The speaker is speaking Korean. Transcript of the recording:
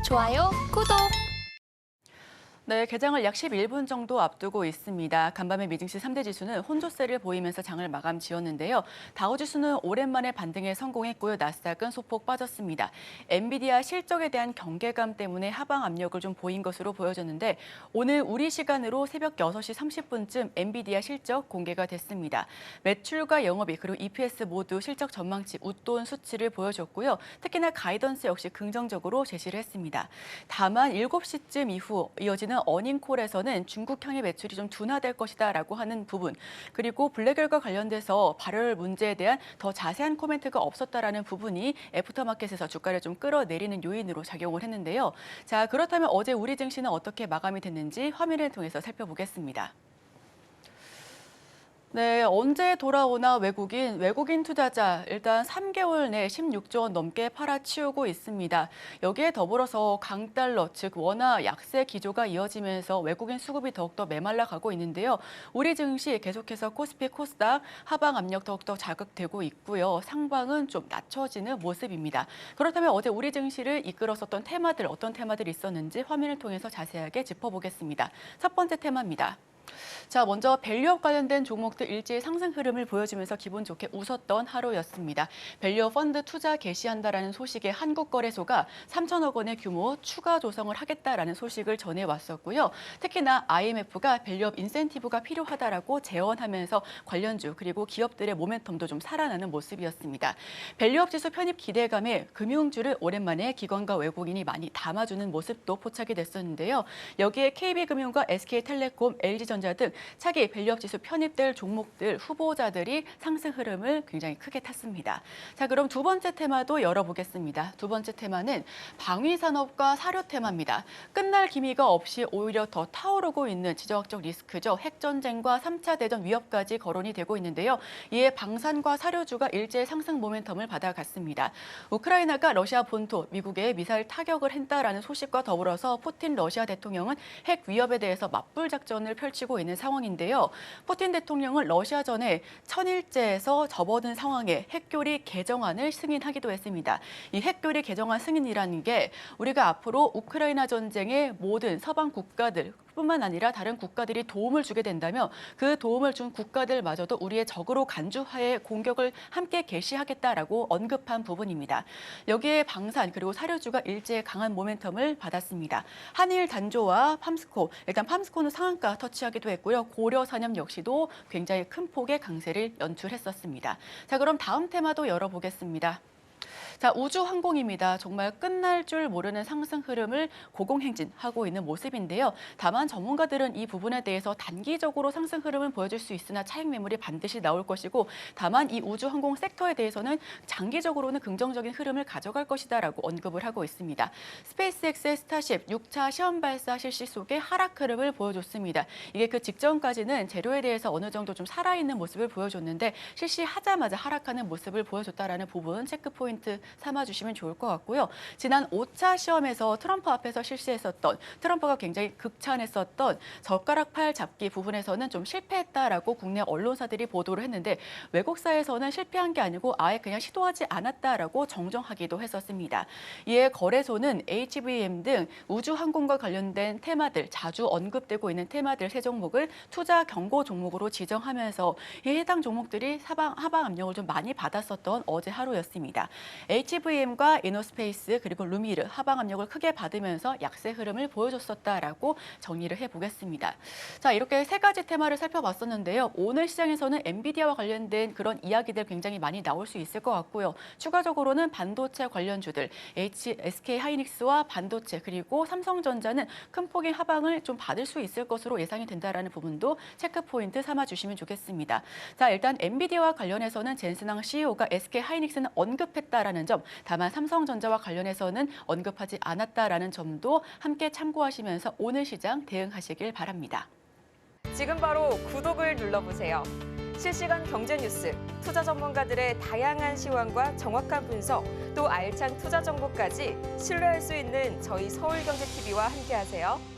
좋아요, 구독! 네, 개장을 약 11분 정도 앞두고 있습니다. 간밤에 미증시 3대 지수는 혼조세를 보이면서 장을 마감 지었는데요. 다우지수는 오랜만에 반등에 성공했고요. 나스닥은 소폭 빠졌습니다. 엔비디아 실적에 대한 경계감 때문에 하방 압력을 좀 보인 것으로 보여졌는데 오늘 우리 시간으로 새벽 6시 30분쯤 엔비디아 실적 공개가 됐습니다. 매출과 영업이익 그리고 EPS 모두 실적 전망치 웃돈 수치를 보여줬고요. 특히나 가이던스 역시 긍정적으로 제시를 했습니다. 다만 7시쯤 이후 이어지는 어닝콜에서는 중국 향의 매출이 좀 둔화될 것이다라고 하는 부분, 그리고 블랙웰과 관련돼서 발열 문제에 대한 더 자세한 코멘트가 없었다라는 부분이 애프터마켓에서 주가를 좀 끌어내리는 요인으로 작용을 했는데요. 자, 그렇다면 어제 우리 증시는 어떻게 마감이 됐는지 화면을 통해서 살펴보겠습니다. 네, 언제 돌아오나 외국인 투자자 일단 3개월 내 16조 원 넘게 팔아치우고 있습니다. 여기에 더불어서 강달러, 즉 원화 약세 기조가 이어지면서 외국인 수급이 더욱더 메말라가고 있는데요. 우리 증시 계속해서 코스피, 코스닥 하방 압력 더욱더 자극되고 있고요. 상방은 좀 낮춰지는 모습입니다. 그렇다면 어제 우리 증시를 이끌었었던 테마들, 어떤 테마들이 있었는지 화면을 통해서 자세하게 짚어보겠습니다. 첫 번째 테마입니다. 자, 먼저 밸류업 관련된 종목들 일제히 상승 흐름을 보여주면서 기분 좋게 웃었던 하루였습니다. 밸류업 펀드 투자 개시한다라는 소식에 한국거래소가 3천억 원의 규모 추가 조성을 하겠다라는 소식을 전해왔었고요. 특히나 IMF가 밸류업 인센티브가 필요하다라고 제언하면서 관련주 그리고 기업들의 모멘텀도 좀 살아나는 모습이었습니다. 밸류업 지수 편입 기대감에 금융주를 오랜만에 기관과 외국인이 많이 담아주는 모습도 포착이 됐었는데요. 여기에 KB금융과 SK텔레콤, LG전자 등 차기 밸류업 지수 편입될 종목들 후보자들이 상승 흐름을 굉장히 크게 탔습니다. 자, 그럼 두 번째 테마도 열어보겠습니다. 두 번째 테마는 방위산업과 사료 테마입니다. 끝날 기미가 없이 오히려 더 타오르고 있는 지정학적 리스크죠. 핵전쟁과 3차 대전 위협까지 거론이 되고 있는데요. 이에 방산과 사료주가 일제히 상승 모멘텀을 받아갔습니다. 우크라이나가 러시아 본토, 미국에 미사일 타격을 했다라는 소식과 더불어서 푸틴 러시아 대통령은 핵 위협에 대해서 맞불 작전을 펼치고 있는 상황인데요. 푸틴 대통령은 러시아전에 천일제에서 접어든 상황에 핵교리 개정안을 승인하기도 했습니다. 이 핵교리 개정안 승인이라는 게 우리가 앞으로 우크라이나 전쟁의 모든 서방 국가들 뿐만 아니라 다른 국가들이 도움을 주게 된다면 그 도움을 준 국가들마저도 우리의 적으로 간주하에 공격을 함께 개시하겠다라고 언급한 부분입니다. 여기에 방산 그리고 사료주가 일제히 강한 모멘텀을 받았습니다. 한일 단조와 팜스코, 일단 팜스코는 상한가 터치하기도 했고요. 고려산업 역시도 굉장히 큰 폭의 강세를 연출했었습니다. 자, 그럼 다음 테마도 열어보겠습니다. 자, 우주항공입니다. 정말 끝날 줄 모르는 상승 흐름을 고공행진하고 있는 모습인데요. 다만 전문가들은 이 부분에 대해서 단기적으로 상승 흐름을 보여줄 수 있으나 차익 매물이 반드시 나올 것이고 다만 이 우주항공 섹터에 대해서는 장기적으로는 긍정적인 흐름을 가져갈 것이다라고 언급을 하고 있습니다. 스페이스X의 스타쉽 6차 시험 발사 실시 속에 하락 흐름을 보여줬습니다. 이게 그 직전까지는 재료에 대해서 어느 정도 좀 살아있는 모습을 보여줬는데 실시하자마자 하락하는 모습을 보여줬다라는 부분 체크 포인트 삼아주시면 좋을 것 같고요. 지난 5차 시험에서 트럼프 앞에서 실시했었던 트럼프가 굉장히 극찬했었던 젓가락 팔 잡기 부분에서는 좀 실패했다라고 국내 언론사들이 보도를 했는데 외국사에서는 실패한 게 아니고 아예 그냥 시도하지 않았다라고 정정하기도 했었습니다. 이에 거래소는 HBM 등 우주항공과 관련된 테마들 자주 언급되고 있는 테마들 세 종목을 투자 경고 종목으로 지정하면서 이 해당 종목들이 하방 압력을 좀 많이 받았었던 어제 하루였습니다. HVM과 이노스페이스 그리고 루미르 하방 압력을 크게 받으면서 약세 흐름을 보여줬었다라고 정리를 해보겠습니다. 자, 이렇게 세 가지 테마를 살펴봤었는데요. 오늘 시장에서는 엔비디아와 관련된 그런 이야기들 굉장히 많이 나올 수 있을 것 같고요. 추가적으로는 반도체 관련주들 SK 하이닉스와 반도체 그리고 삼성전자는 큰 폭의 하방을 좀 받을 수 있을 것으로 예상이 된다라는 부분도 체크 포인트 삼아주시면 좋겠습니다. 자, 일단 엔비디아와 관련해서는 젠슨항 CEO가 SK 하이닉스는 언급했다라는 점, 다만 삼성전자와 관련해서는 언급하지 않았다라는 점도 함께 참고하시면서 오늘 시장 대응하시길 바랍니다. 지금 바로 구독을 눌러보세요. 실시간 경제 뉴스, 투자 전문가들의 다양한 시황과 정확한 분석, 또 알찬 투자 정보까지 신뢰할 수 있는 저희 서울경제TV와 함께하세요.